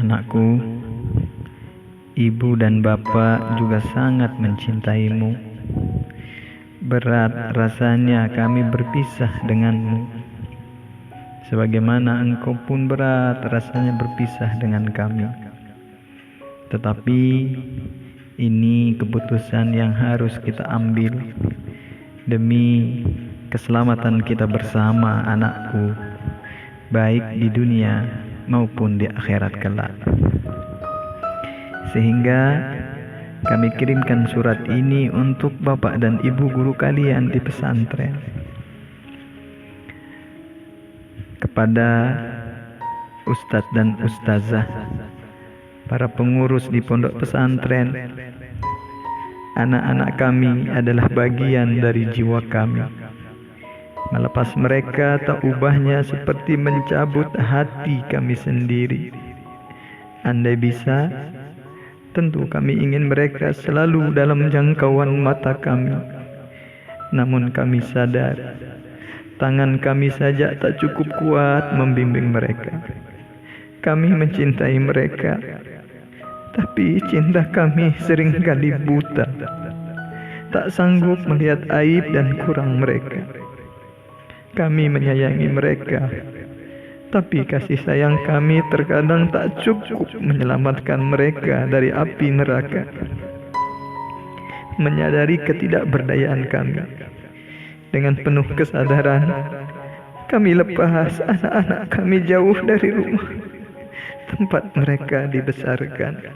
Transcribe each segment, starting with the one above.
Anakku, ibu dan bapak juga sangat mencintaimu. Berat rasanya kami berpisah denganmu, sebagaimana engkau pun berat rasanya berpisah dengan kami. Tetapi ini keputusan yang harus kita ambil demi keselamatan kita bersama, anakku, baik di dunia maupun di akhirat kelak. Sehingga kami kirimkan surat ini untuk bapak dan ibu guru kalian di pesantren, kepada ustadz dan ustazah, para pengurus di pondok pesantren. Anak-anak kami adalah bagian dari jiwa kami. Melepas mereka tak ubahnya seperti mencabut hati kami sendiri. Andai bisa, tentu kami ingin mereka selalu dalam jangkauan mata kami. Namun kami sadar, tangan kami saja tak cukup kuat membimbing mereka. Kami mencintai mereka, tapi cinta kami seringkali buta, tak sanggup melihat aib dan kurang mereka. Kami menyayangi mereka, tapi kasih sayang kami terkadang tak cukup menyelamatkan mereka dari api neraka. Menyadari ketidakberdayaan kami, dengan penuh kesadaran, kami lepas anak-anak kami jauh dari rumah tempat mereka dibesarkan.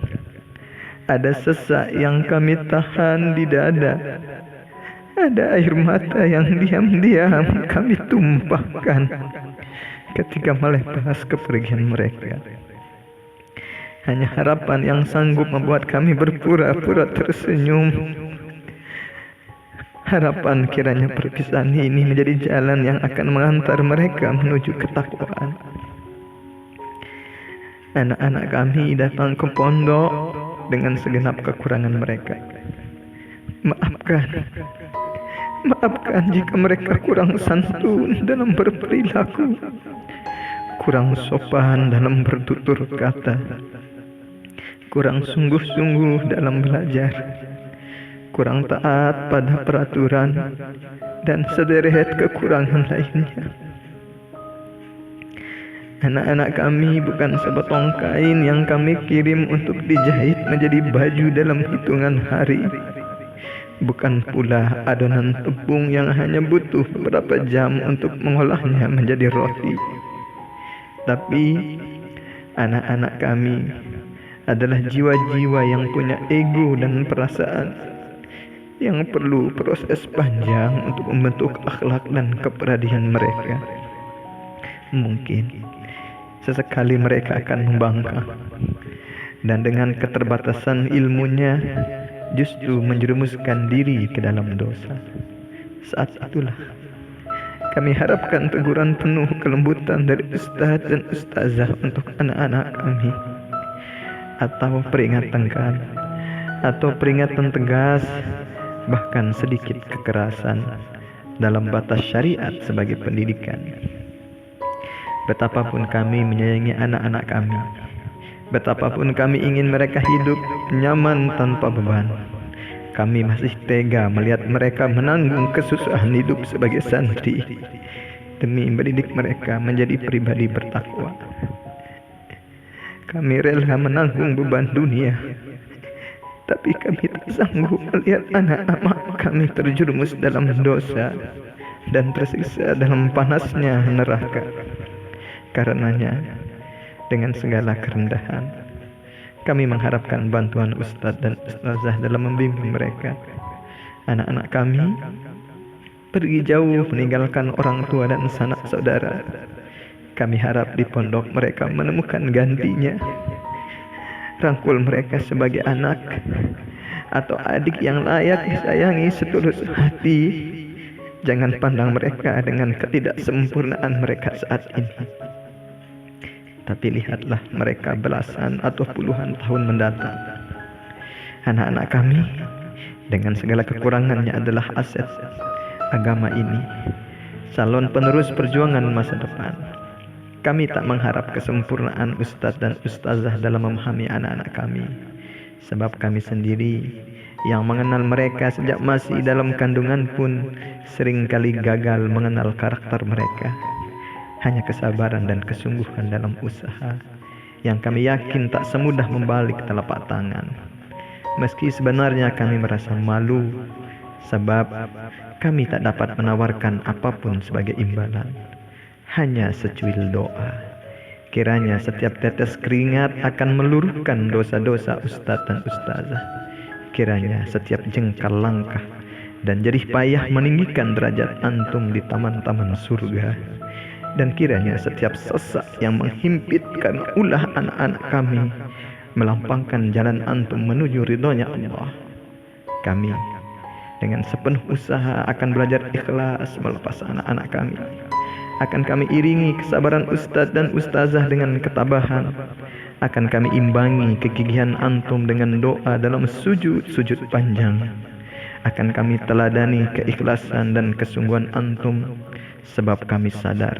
Ada sesak yang kami tahan di dada. Ada air mata yang diam-diam kami tumpahkan ketika melepas kepergian mereka. Hanya harapan yang sanggup membuat kami berpura-pura tersenyum. Harapan kiranya perpisahan ini menjadi jalan yang akan mengantar mereka menuju ketakwaan. Anak-anak kami datang ke pondok dengan segenap kekurangan mereka. Maafkan jika mereka kurang santun dalam berperilaku, kurang sopan dalam bertutur kata, kurang sungguh-sungguh dalam belajar, kurang taat pada peraturan, dan sederet kekurangan lainnya. Anak-anak kami bukan sepotong kain yang kami kirim untuk dijahit menjadi baju dalam hitungan hari. Bukan pula adonan tepung yang hanya butuh beberapa jam untuk mengolahnya menjadi roti. Tapi anak-anak kami adalah jiwa-jiwa yang punya ego dan perasaan, yang perlu proses panjang untuk membentuk akhlak dan kepribadian mereka. Mungkin sesekali mereka akan membangkang, dan dengan keterbatasan ilmunya justru menjerumuskan diri ke dalam dosa. Saat itulah kami harapkan teguran penuh kelembutan dari ustadz dan ustazah untuk anak-anak kami, atau peringatan tegas, bahkan sedikit kekerasan dalam batas syariat sebagai pendidikan. Betapapun kami menyayangi anak-anak kami, betapapun kami ingin mereka hidup nyaman tanpa beban, kami masih tega melihat mereka menanggung kesusahan hidup sebagai santri demi mendidik mereka menjadi pribadi bertakwa. Kami rela menanggung beban dunia, tapi kami tak sanggup melihat anak-anak kami terjerumus dalam dosa dan tersiksa dalam panasnya neraka. Karenanya, dengan segala kerendahan, kami mengharapkan bantuan ustadz dan ustazah dalam membimbing mereka. Anak-anak kami pergi jauh meninggalkan orang tua dan sanak saudara. Kami harap di pondok mereka menemukan gantinya. Rangkul mereka sebagai anak atau adik yang layak disayangi setulus hati. Jangan pandang mereka dengan ketidaksempurnaan mereka saat ini, tapi lihatlah mereka belasan atau puluhan tahun mendatang. Anak-anak kami dengan segala kekurangannya adalah aset agama ini, calon penerus perjuangan masa depan. Kami tak mengharap kesempurnaan ustadz dan ustazah dalam memahami anak-anak kami, sebab kami sendiri yang mengenal mereka sejak masih dalam kandungan pun seringkali gagal mengenal karakter mereka. Hanya kesabaran dan kesungguhan dalam usaha yang kami yakin tak semudah membalik telapak tangan. Meski sebenarnya kami merasa malu, sebab kami tak dapat menawarkan apapun sebagai imbalan. Hanya secuil doa. Kiranya setiap tetes keringat akan meluruhkan dosa-dosa ustadz dan ustazah. Kiranya setiap jengkal langkah dan jerih payah meninggikan derajat antum di taman-taman surga. Dan kiranya setiap sesak yang menghimpitkan ulah anak-anak kami melampangkan jalan antum menuju ridhonya Allah. Kami dengan sepenuh usaha akan belajar ikhlas melepas anak-anak kami. Akan kami iringi kesabaran ustadz dan ustazah dengan ketabahan. Akan kami imbangi kegigihan antum dengan doa dalam sujud-sujud panjang. Akan kami teladani keikhlasan dan kesungguhan antum, sebab kami sadar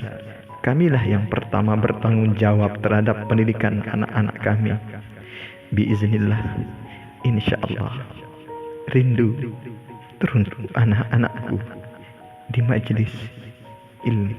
kamilah yang pertama bertanggung jawab terhadap pendidikan anak-anak kami. Biiznillah, insyaallah, rindu turun anak-anakku di majelis ilmu.